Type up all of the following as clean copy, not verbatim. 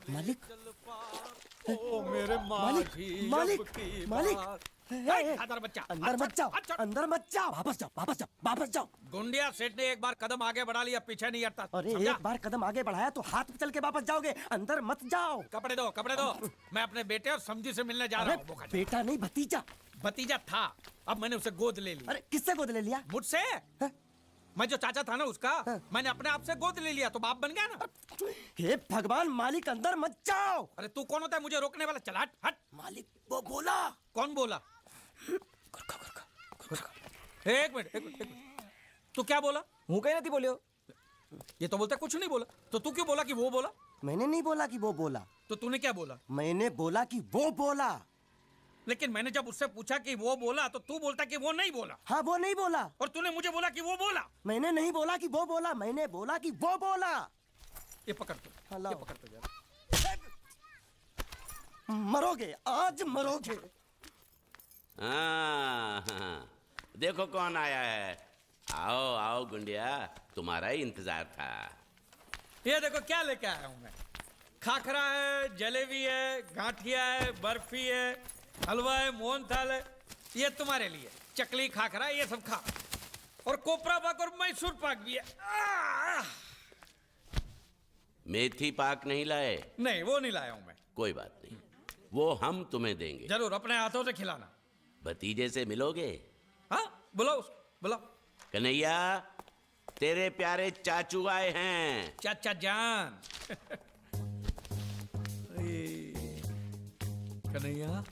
मालिक ओ मेरे मालिक मालिक मालिक खादर बच्चा अंदर मत जाओ, अंदर मत जाओ, वापस जाओ, वापस जाओ, वापस जाओ। गुंडिया सेठ ने एक बार कदम आगे बढ़ा लिया, पीछे नहीं हटता। अरे समझा? एक बार कदम आगे बढ़ाया तो हाथ पे चल के वापस जाओगे, अंदर मत जाओ। कपड़े दो, कपड़े दो। मैं अपने बेटे और समझी से मिलने जा अरे रहा हूँ। बेटा नहीं भतीजा। भतीजा था, अब मैंने उसे गोद ले लिया। अरे किससे गोद ले लिया? मुझसे। हाँ? मैं जो चाचा था ना उसका, मैंने अपने आप से गोद ले लिया तो बाप बन गया ना। हे भगवान मालिक अंदर मत जाओ। अरे तू कौन होता है मुझे रोकने वाला? चल हट हट। मालिक वो बोला। कौन बोला? गुरखा, गुरखा, गुरखा। एक मिनट, एक मिनट, एक मिनट। तू क्या बोला? हूँ कहीं नहीं बोलियो। ये तो बोलता कुछ नहीं बोला, तो तू क्यों बोला कि वो बोला? मैंने नहीं बोला कि वो बोला, तो तूने क्या बोला? मैंने बोला कि वो बोला। लेकिन मैंने जब उससे पूछा कि वो बोला तो तू बोलता कि वो नहीं बोला। हाँ वो नहीं बोला। और तूने मुझे बोला कि वो बोला। मैंने नहीं बोला कि वो बोला, मैंने बोला कि वो बोला। ये पकड़ तू, हेलो। ये पकड़ तू जरा। मरोगे आज मरोगे। हाँ, देखो कौन आया है। आओ आओ गुंडिया, तुम्हारा ही इंतजार था। ये देखो क्या लेके आया हूं मैं। खाखरा है, जलेबी है, गांठिया है, बर्फी है, हलवा है, मोहनथाल है। ये तुम्हारे लिए चकली, खाखरा, ये सब खा। और कोपरा पाक और मैसूर पाक भी है। मेथी पाक नहीं लाए? नहीं वो नहीं लाया हूं मैं। कोई बात नहीं, वो हम तुम्हें देंगे। जरूर अपने हाथों से खिलाना। भतीजे से मिलोगे? हाँ बुलाओ उसको, बुलाओ। कन्हैया, तेरे प्यारे चाचू आए हैं। चाचा जान। कन्हैया,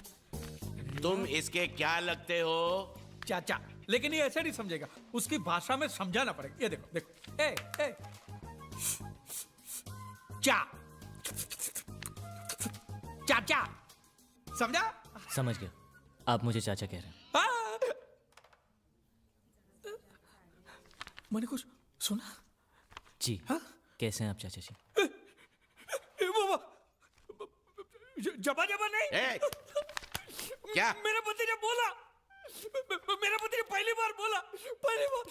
तुम इसके क्या लगते हो? चाचा। लेकिन ये ऐसे नहीं समझेगा, उसकी भाषा में समझाना पड़ेगा। ये देखो देखो, ए ए चा चाचा, समझा? समझ गया, आप मुझे चाचा कह रहे हैं। हाँ। मैंने कुछ सुना? जी। हाँ? कैसे हैं आप चाचा जी? वो जबा जबा नहीं। ए, क्या? मेरा भतीजा बोला, मेरा भतीजा पहली बार बोला, पहली बार।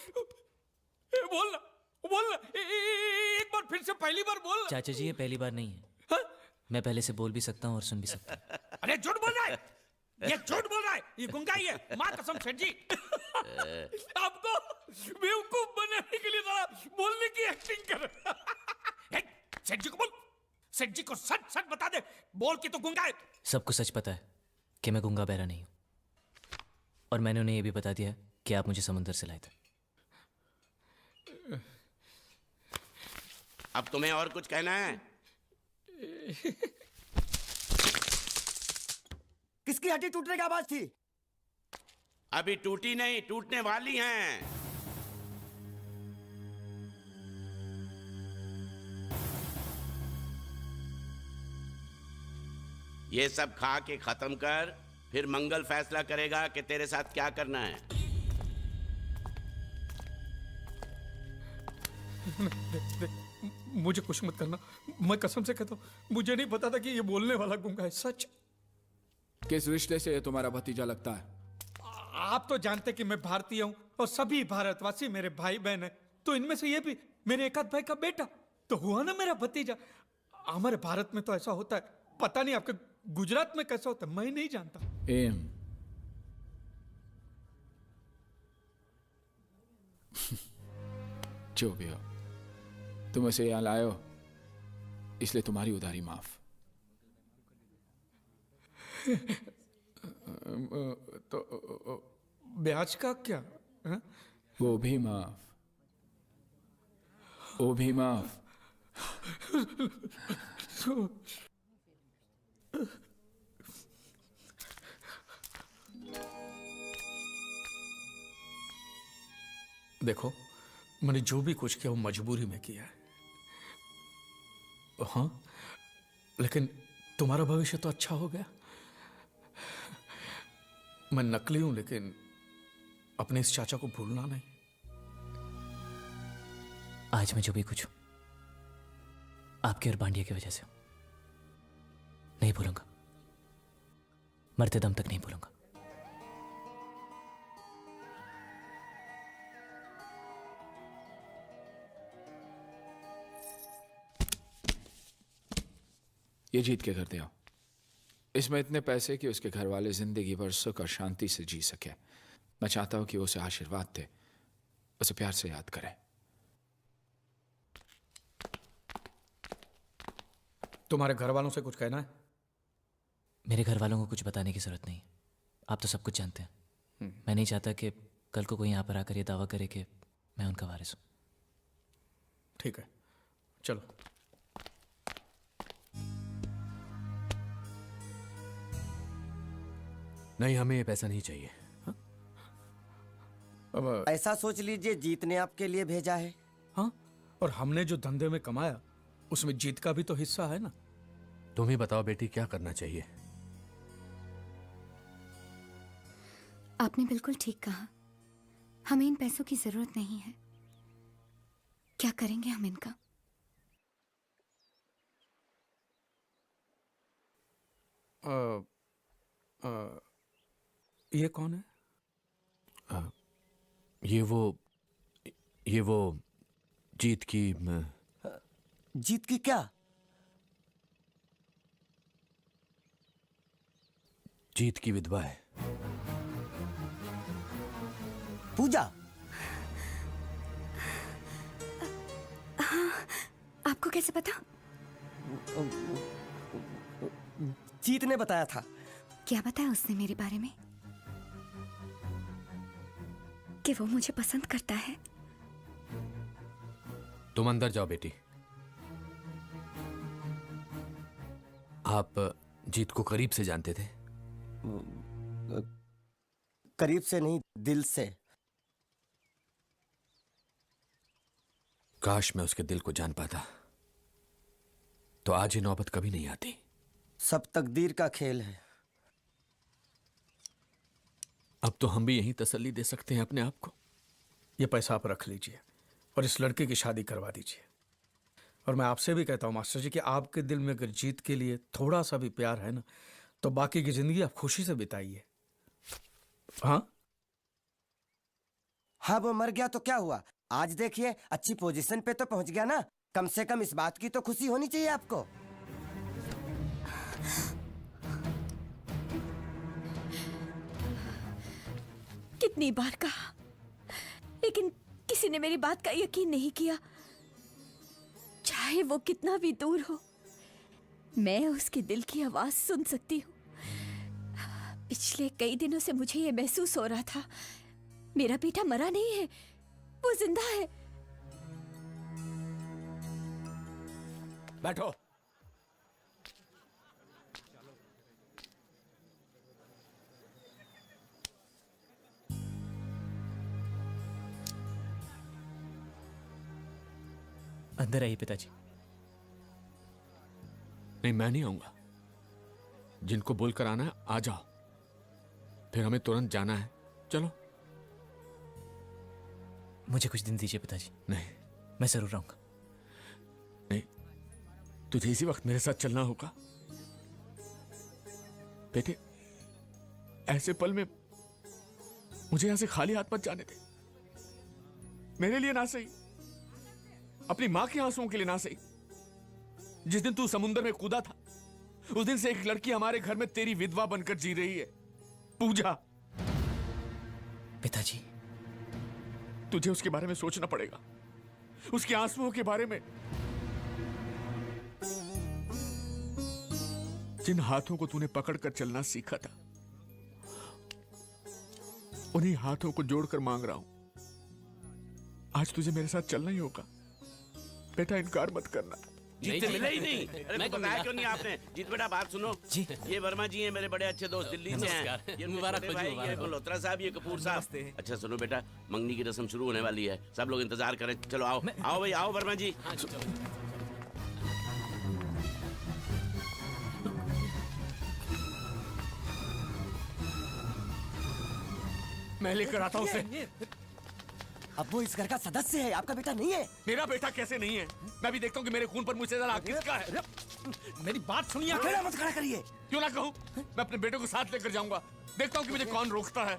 बोलना बोलना, एक बार फिर से पहली बार बोलना। चाचा जी ये पहली बार नहीं है। हाँ? मैं पहले से बोल भी सकता हूँ और सुन भी सकता हूँ। अरे झूठ बोल रहा है, ये झूठ बोल रहा है, ये गुंगा ही है। माँ कसम सेठ जी। आपको बेवकूफ बनाने के लिए जरा बोलने की एक्टिंग कर। सेठ जी को बोल, सेठ जी को सच सच बता दे, बोल के तो गुंगा है। सबको सच पता है कि मैं गूंगा बहरा नहीं हूँ, और मैंने उन्हें ये भी बता दिया कि आप मुझे समुंदर से लाए थे। अब तुम्हें और कुछ कहना है? किसकी हड्डी टूटने की आवाज थी? अभी टूटी नहीं, टूटने वाली हैं। ये सब खा के खत्म कर, फिर मंगल फैसला करेगा कि तेरे साथ क्या करना है। मुझे कुछ मत करना, मैं कसम से कहता हूँ, मुझे नहीं पता था कि ये बोलने वाला गुंगा है। सच। किस रिश्ते से ये तुम्हारा भतीजा लगता है? आप तो जानते कि मैं भारतीय हूँ और सभी भारतवासी मेरे भाई बहन हैं, तो इनमें से ये भी मेरे एकाध भाई का बेटा तो हुआ ना मेरा भतीजा। हमारे भारत में तो ऐसा होता है, पता नहीं आपके गुजरात में कैसा होता है, मैं नहीं जानता। एम जो भी हो, तुम उसे यहाँ लाए हो, इसलिए तुम्हारी उधारी माफ। तो ब्याज का क्या? हाँ? वो भी माफ, वो भी माफ। देखो, मैंने जो भी कुछ किया वो मजबूरी में किया है। हाँ, लेकिन तुम्हारा भविष्य तो अच्छा हो गया। मैं नकली हूं, लेकिन अपने इस चाचा को भूलना नहीं। आज मैं जो भी कुछ हूं आपके और बांडिया की वजह से हूं। नहीं भूलूंगा, मरते दम तक नहीं भूलूंगा। ये जीत के घर दे आओ। इसमें इतने पैसे कि उसके घर वाले जिंदगी भर सुख और शांति से जी सके। मैं चाहता हूं कि वो उसे आशीर्वाद दे, उसे प्यार से याद करे। तुम्हारे घर वालों से कुछ कहना है? मेरे घर वालों को कुछ बताने की जरूरत नहीं, आप तो सब कुछ जानते हैं। मैं नहीं चाहता कि कल को कोई यहाँ पर आकर ये दावा करे कि मैं उनका वारिस हूँ। ठीक है, चलो। नहीं, हमें ये पैसा नहीं चाहिए। अब ऐसा सोच लीजिए जीत ने आपके लिए भेजा है। हाँ, और हमने जो धंधे में कमाया उसमें जीत का भी तो हिस्सा है ना। तुम ही बताओ बेटी, क्या करना चाहिए? आपने बिल्कुल ठीक कहा, हमें इन पैसों की जरूरत नहीं है। क्या करेंगे हम इनका? ये कौन है? ये वो जीत की जीत की क्या? जीत की विधवा है। पूजा? आपको कैसे पता? जीत ने बताया था। क्या बताया उसने मेरे बारे में? कि वो मुझे पसंद करता है। तुम अंदर जाओ बेटी। आप जीत को करीब से जानते थे? करीब से नहीं, दिल से। काश मैं उसके दिल को जान पाता, तो आज ये नौबत कभी नहीं आती। सब तकदीर का खेल है। अब तो हम भी यही तसल्ली दे सकते हैं अपने आप को। ये पैसा आप रख लीजिए और इस लड़के की शादी करवा दीजिए। और मैं आपसे भी कहता हूँ मास्टर जी कि आपके दिल में अगर जीत के लिए थोड़ा सा भी प्यार है ना, तो बाकी की जिंदगी आप खुशी से बिताइए। हाँ हाँ, वो मर गया तो क्या हुआ? आज देखिए अच्छी पोजीशन पे तो पहुंच गया ना। कम से कम इस बात की तो खुशी होनी चाहिए आपको। कितनी बार कहा, लेकिन किसी ने मेरी बात का यकीन नहीं किया। चाहे वो कितना भी दूर हो, मैं उसके दिल की आवाज सुन सकती हूँ। पिछले कई दिनों से मुझे ये महसूस हो रहा था, मेरा बेटा मरा नहीं है, वो जिंदा है। बैठो। अंदर आइए पिताजी। नहीं, मैं नहीं आऊंगा। जिनको बोलकर आना है आ जाओ, फिर हमें तुरंत जाना है। चलो। मुझे कुछ दिन दीजिए पिताजी, नहीं मैं जरूर आऊंगा। नहीं, तुझे इसी वक्त मेरे साथ चलना होगा। बेटे, ऐसे पल में मुझे यहां से खाली हाथ मत जाने दे। मेरे लिए ना सही, अपनी मां के आंसुओं के लिए ना सही। जिस दिन तू समुद्र में कूदा था, उस दिन से एक लड़की हमारे घर में तेरी विधवा बनकर जी रही है, पूजा। पिताजी, तुझे उसके बारे में सोचना पड़ेगा, उसके आंसुओं के बारे में। जिन हाथों को तूने पकड़कर चलना सीखा था, उन्हीं हाथों को जोड़कर मांग रहा हूं। आज तुझे मेरे साथ चलना ही होगा। बेटा, इनकार मत करना। जीत मिले ही नहीं। अरे तो बताया क्यों नहीं आपने? जीत बेटा, बात सुनो जी। ये वर्मा जी हैं, मेरे बड़े अच्छे दोस्त, दिल्ली से हैं। ये मुबारक हो, ये मल्होत्रा साहब, ये कपूर साहब। अच्छा सुनो बेटा, मंगनी की रस्म शुरू होने वाली है, सब लोग इंतजार करें। चलो आओ, आओ भाई, आओ वर्मा जी। मैं लेकर आता हूं उसे। अब वो इस घर का सदस्य है, आपका बेटा नहीं है। मेरा बेटा कैसे नहीं है? मैं भी देखता हूं कि मेरे खून पर मुझसे ज्यादा हक किसका है। मेरी बात सुनिए। अकेला मत खड़ा करिए। क्यों ना कहूं? मैं अपने बेटे को साथ लेकर जाऊंगा, देखता हूं कि मुझे कौन रोकता है।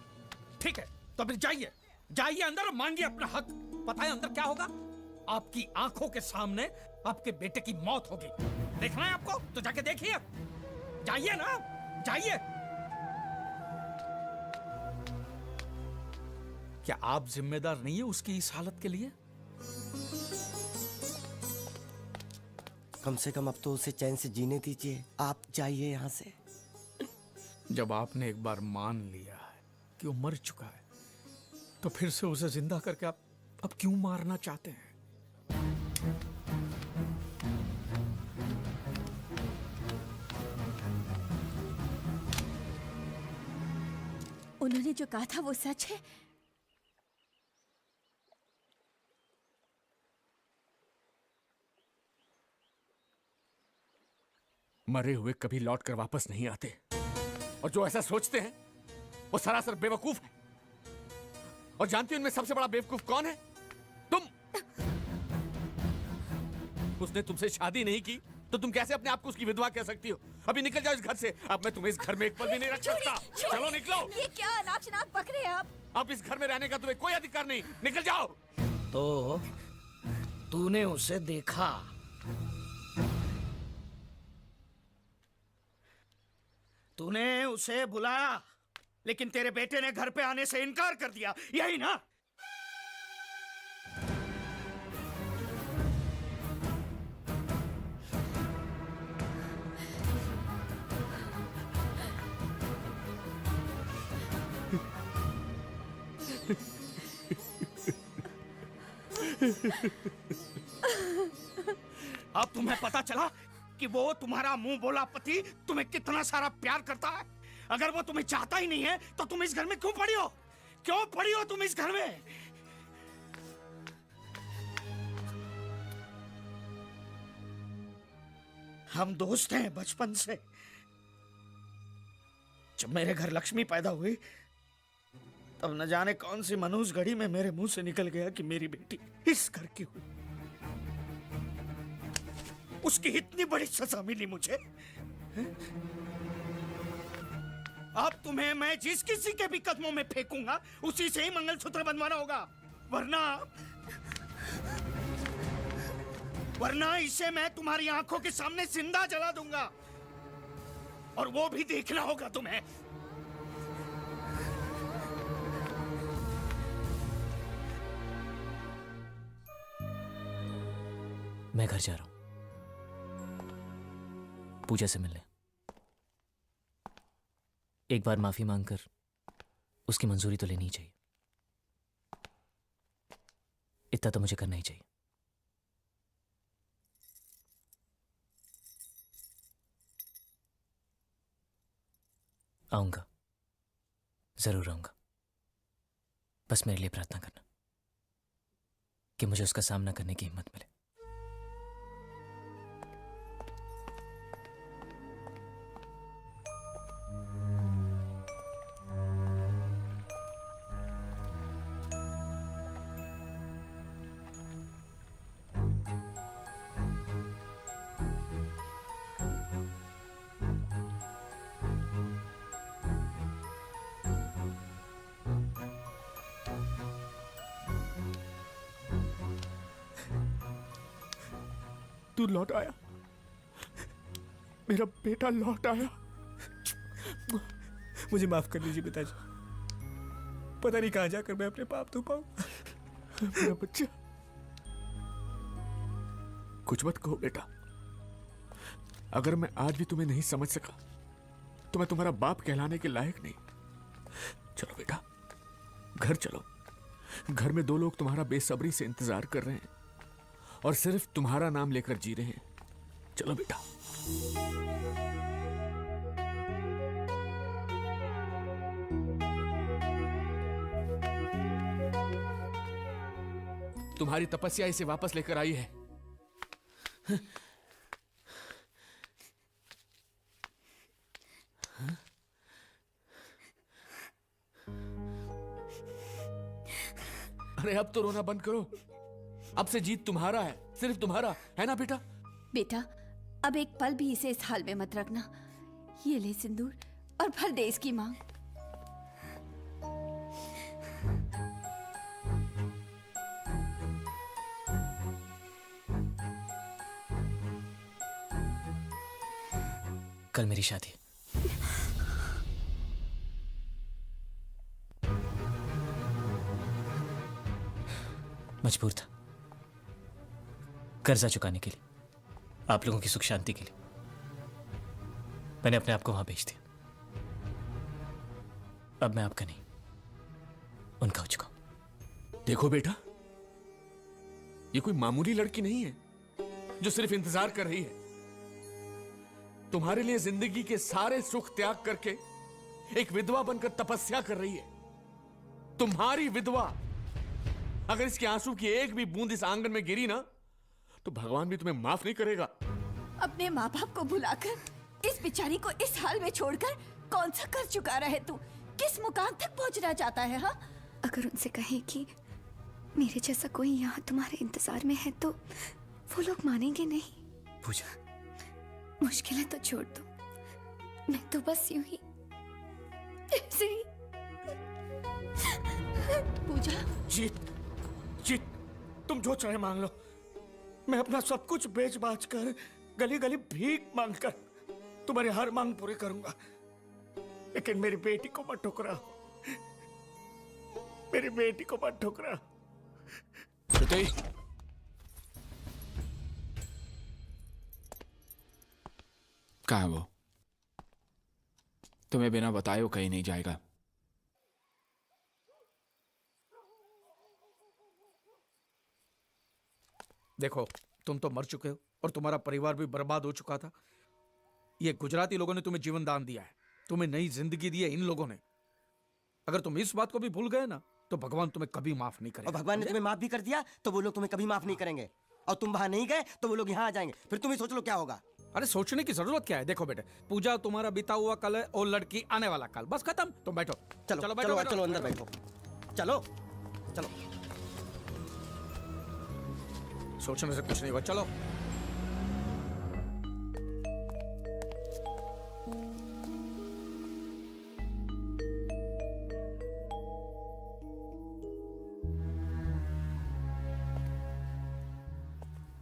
ठीक है, तो फिर जाइए, जाइए अंदर और मांगिए अपना हक। पता है अंदर क्या होगा? आपकी आंखों के सामने आपके बेटे की मौत होगी। देखना है आपको तो जाके देखिए, जाइए ना, जाइए। क्या आप जिम्मेदार नहीं है उसकी इस हालत के लिए? कम से कम अब तो उसे चैन से जीने दीजिए। आप जाइए यहाँ से। जब आपने एक बार मान लिया है कि वो मर चुका है, तो फिर से उसे जिंदा करके आप अब क्यों मारना चाहते हैं? उन्होंने जो कहा था वो सच है? मरे हुए कभी लौट कर वापस नहीं आते, और जो ऐसा सोचते हैं वो सरासर बेवकूफ है। और जानती हो इनमें सबसे बड़ा बेवकूफ कौन है? तुम। उसने तुमसे शादी नहीं की तो तुम कैसे अपने आप को उसकी विधवा कह सकती हो? अभी निकल जाओ इस घर से। अब मैं तुम्हें इस घर में एक पल भी नहीं रख सकता। चलो निकलो। ये क्या अनाप शनाप बक रहे हैं आप? अब इस घर में रहने का तुम्हें कोई अधिकार नहीं। निकल जाओ। तो तूने उसे देखा? तूने उसे बुलाया, लेकिन तेरे बेटे ने घर पे आने से इनकार कर दिया, यही ना? अब तुम्हें पता चला कि वो तुम्हारा मुंह बोला पति तुम्हें कितना सारा प्यार करता है। अगर वो तुम्हें चाहता ही नहीं है तो तुम इस घर में क्यों पड़ी हो? क्यों पड़ी हो तुम इस घर में? हम दोस्त हैं बचपन से। जब मेरे घर लक्ष्मी पैदा हुई तब न जाने कौन सी मनहूस घड़ी में मेरे मुंह से निकल गया कि मेरी बेटी इस घर की हुई। उसकी इतनी बड़ी सजा मिली मुझे। अब तुम्हें मैं जिस किसी के भी कदमों में फेंकूंगा उसी से ही मंगलसूत्र बंधवाना होगा, वरना इसे मैं तुम्हारी आंखों के सामने जिंदा जला दूंगा, और वो भी देखना होगा तुम्हें। मैं घर जा रहा हूं पूजा से मिलने। एक बार माफी मांगकर उसकी मंजूरी तो लेनी ही चाहिए। इतना तो मुझे करना ही चाहिए। आऊंगा, जरूर आऊंगा। बस मेरे लिए प्रार्थना करना कि मुझे उसका सामना करने की हिम्मत मिले। तू लौट आया, मेरा बेटा लौट आया। मुझे माफ कर दीजिए पिताजी। पता नहीं कहां जाकर मैं अपने पाप धो पाऊं। मेरा बच्चा। कुछ मत कहो बेटा। अगर मैं आज भी तुम्हें नहीं समझ सका तो मैं तुम्हारा बाप कहलाने के लायक नहीं। चलो बेटा, घर चलो। घर में दो लोग तुम्हारा बेसब्री से इंतजार कर रहे हैं और सिर्फ तुम्हारा नाम लेकर जी रहे हैं। चलो बेटा। तुम्हारी तपस्या इसे वापस लेकर आई है। अरे अब तो रोना बंद करो। अब से जीत तुम्हारा है, सिर्फ तुम्हारा है ना बेटा? बेटा, अब एक पल भी इसे इस हाल में मत रखना। ये ले सिंदूर और भर दे इसकी मांग। कल मेरी शादी। मजबूर था, कर्जा चुकाने के लिए, आप लोगों की सुख शांति के लिए मैंने अपने आप को वहां बेच दिया। अब मैं आपका नहीं, उनका हो चुका हूं। देखो बेटा, ये कोई मामूली लड़की नहीं है जो सिर्फ इंतजार कर रही है। तुम्हारे लिए जिंदगी के सारे सुख त्याग करके एक विधवा बनकर तपस्या कर रही है। तुम्हारी विधवा, अगर इसके आंसू की एक भी बूंद इस आंगन में गिरी ना, तो भगवान भी तुम्हें माफ नहीं करेगा। अपने माँ बाप को भुलाकर इस बेचारी को इस हाल में छोड़कर कौन सा कर चुका रहे तू? किस मुकाम तक पहुंचना चाहता है? हाँ, अगर उनसे कहें कि मेरे जैसा कोई यहाँ तुम्हारे इंतजार में है तो वो लोग मानेंगे नहीं। पूजा, मुश्किलें तो छोड़ दो, मैं तो बस यूं ही ऐसे ही। पूजा, जीत, जीत, तुम जो चाहे मांग लो। मैं अपना सब कुछ बेच बाच कर, गली गली भीख मांग कर तुम्हारी हर मांग पूरी करूंगा, लेकिन मेरी बेटी को मत ठुकरा। मेरी बेटी को मत ठुकरा। श्रुति, कहाँ है वो? तुम्हें बिना बताए वो कहीं नहीं जाएगा। देखो, तुम तो मर चुके हो और तुम्हारा परिवार भी बर्बाद हो चुका था। ये गुजराती लोगों ने तुम्हें जीवन दान दिया है, तुम्हें नई जिंदगी दी है इन लोगों ने। अगर तुम इस बात को भी भूल गए ना, तो भगवान तुम्हें कभी माफ नहीं और करेगा। भगवान ने तुम्हें माफ भी कर दिया तो वो लोग तुम्हें कभी माफ नहीं करेंगे, और तुम वहां नहीं गए तो वो लोग यहाँ आ जाएंगे। फिर तुम ही सोच लो क्या होगा। अरे सोचने की जरूरत क्या है? देखो बेटे, पूजा तुम्हारा बीता हुआ कल है और लड़की आने वाला कल, बस खत्म। तुम बैठो, चलो चलो बैठो, चलो, बैठो, चलो अंदर बैठो। चलो चलो। सोचने से कुछ नहीं हुआ, चलो।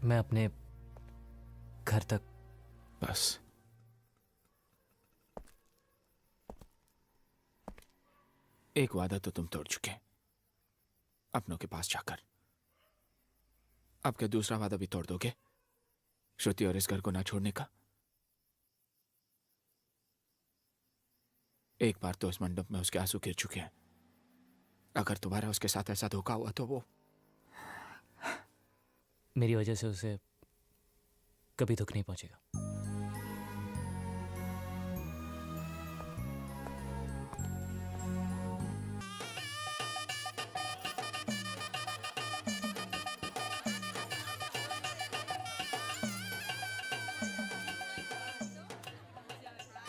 मैं अपने घर तक बस एक वादा तो तुम तोड़ चुके, अपनों के पास जाकर। अब क्या दूसरा वादा भी तोड़ दोगे, श्रुति और इस घर को ना छोड़ने का? एक बार तो इस मंडप में उसके आंसू गिर चुके हैं। अगर दोबारा उसके साथ ऐसा धोखा हुआ तो वो मेरी वजह से उसे कभी दुख नहीं पहुंचेगा।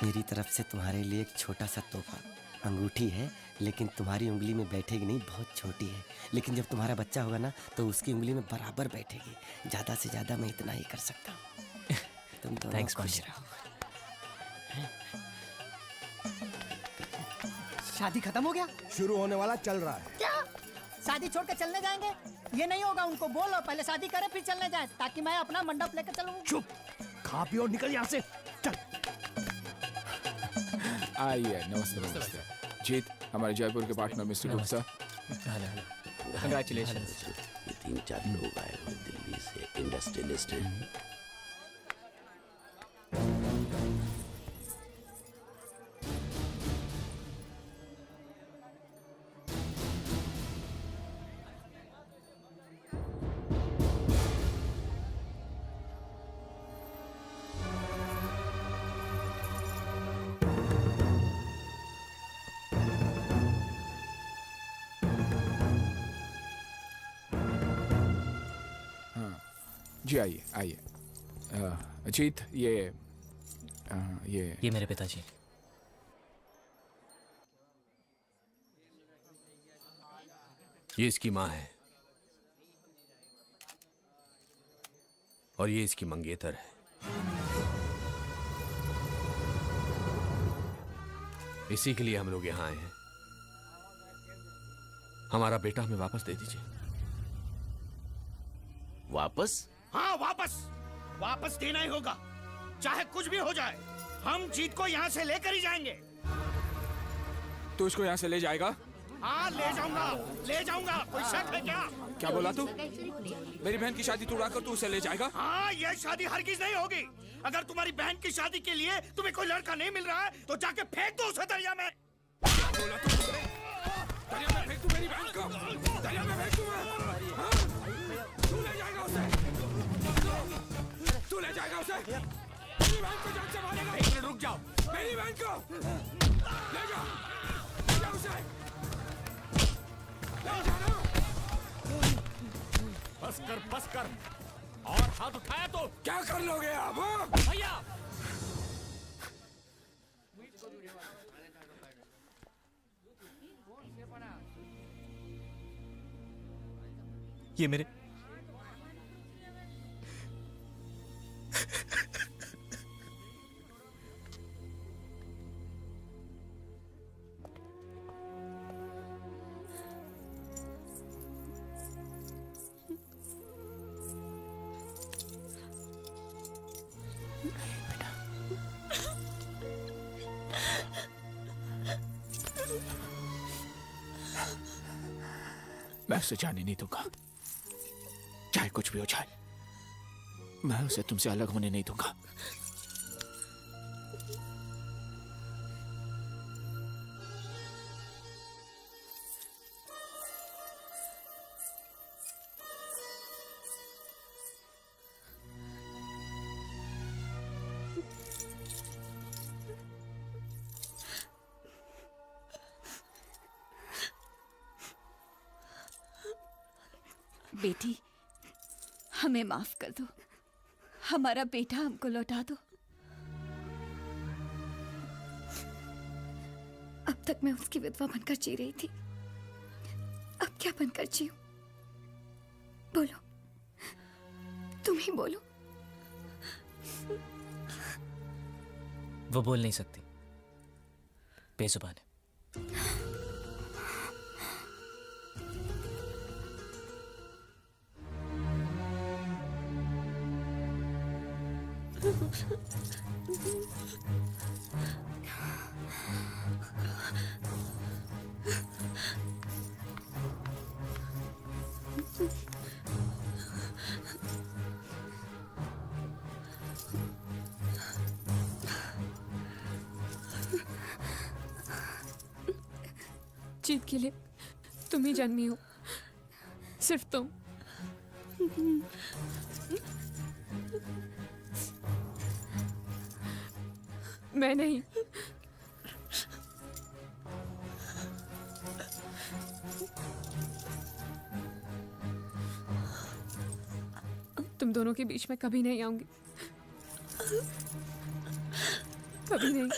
मेरी तरफ से तुम्हारे लिए एक छोटा सा तोहफा, अंगूठी है, लेकिन तुम्हारी उंगली में बैठेगी नहीं, बहुत छोटी है। लेकिन जब तुम्हारा बच्चा होगा ना तो उसकी उंगली में बराबर बैठेगी। ज्यादा से ज्यादा मैं इतना ही कर सकता हूँ। तुम तो Thanks, खुश पांडे। रहो। शादी खत्म हो गया? शुरू होने वाला चल रहा है। क्या शादी छोड़ के चलने जाएंगे? ये नहीं होगा, उनको बोलो पहले शादी करें फिर चलने जाए, ताकि मैं अपना मंडप लेकर चलूं। चुप, खा पी और निकल यहाँ से। चल। आइए, नमस्ते नमस्ते। जीत, हमारे जयपुर के पार्टनर मिस्टर गुप्ता। कंग्रेचुलेशन। ये 3-4 लोग आए हुए दिल्ली से, इंडस्ट्रियलिस्ट हैं। जी आइए आइए। जीत, ये मेरे पिताजी। ये इसकी माँ है और ये इसकी मंगेतर है। इसी के लिए हम लोग यहाँ आए हैं। हमारा बेटा हमें वापस दे दीजिए। वापस? हाँ, वापस देना ही होगा। चाहे कुछ भी हो जाए, हम जीत को यहाँ से लेकर ही जाएंगे। तू इसको यहाँ से ले जाएगा? हाँ, ले जाऊंगा। कोई शक है क्या? क्या बोला तू? मेरी बहन की शादी तोड़ा कर तू उसे ले जाएगा? हाँ, ये शादी हरगिज नहीं होगी। अगर तुम्हारी बहन की शादी के लिए तुम्हें कोई लड़का नहीं मिल रहा है तो जाके फेंक दो उसे दरिया में। क्या बोला तू? दरिया में फेंक तू मेरी बहन को? दरिया में फेंक तू? हाँ? तू ले जाएगा उसे? तू ले जाएगा उसे? मेरी बहन को जान से मारेगा? एक मिनट रुक जाओ। मेरी बहन को ले जाओ, ले जाओ उसे, ले जाओ। बस कर और हाथ उठाया तो क्या कर लोगे आप? भैया, ये मेरे मैं उसे जाने नहीं दूंगा, चाहे कुछ भी हो जाए। मैं उसे तुमसे अलग होने नहीं दूंगा। बेटी, हमें माफ कर दो। हमारा बेटा हमको लौटा दो। अब तक मैं उसकी विधवा बनकर जी रही थी, अब क्या बनकर जीऊं? बोलो, तुम ही बोलो। वो बोल नहीं सकती, बेजुबान है। जीत के लिए तुम ही जन्मी हो, सिर्फ तुम। मैं नहीं। तुम दोनों के बीच में कभी नहीं आऊंगी, कभी नहीं।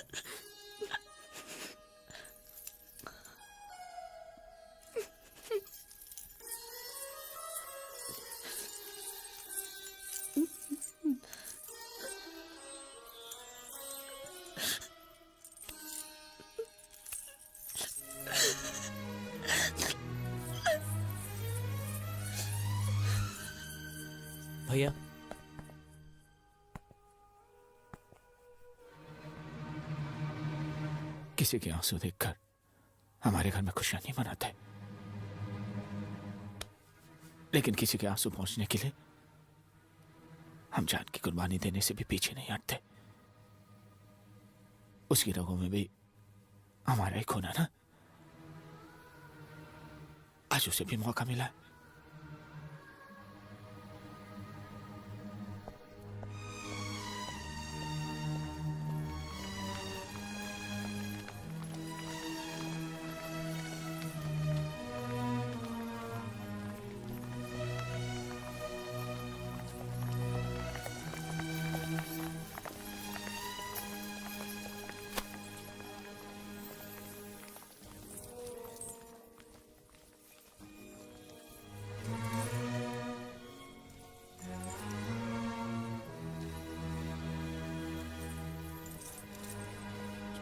भैया, किसी के आंसू देखकर हमारे घर में खुशियां नहीं मनाते, लेकिन किसी के आंसू पहुंचने के लिए हम जान की कुर्बानी देने से भी पीछे नहीं हटते। उसकी रगों में भी हमारा ही खून है ना। आज उसे भी मौका मिला है।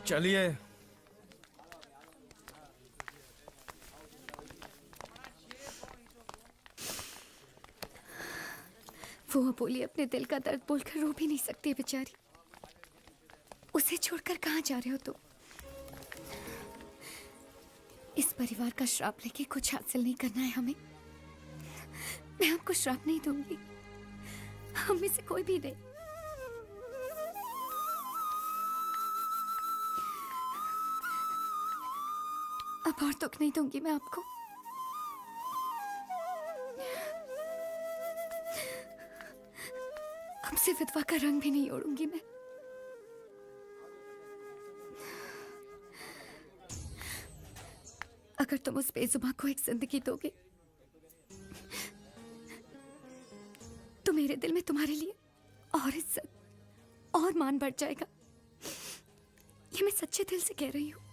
चलिए। वो अबोली अपने दिल का दर्द बोलकर रो भी नहीं सकती बेचारी। उसे छोड़कर कहाँ जा रहे हो तुम? इस परिवार का श्राप लेके कुछ हासिल नहीं करना है हमें। मैं आपको श्राप नहीं दूंगी, हम में से कोई भी नहीं। अब और दुख नहीं दूंगी मैं आपको। अब से विधवा का रंग भी नहीं ओढ़ूंगी मैं। अगर तुम उस बेजुबान को एक जिंदगी दोगे तो मेरे दिल में तुम्हारे लिए और इज्जत और मान बढ़ जाएगा। ये मैं सच्चे दिल से कह रही हूं।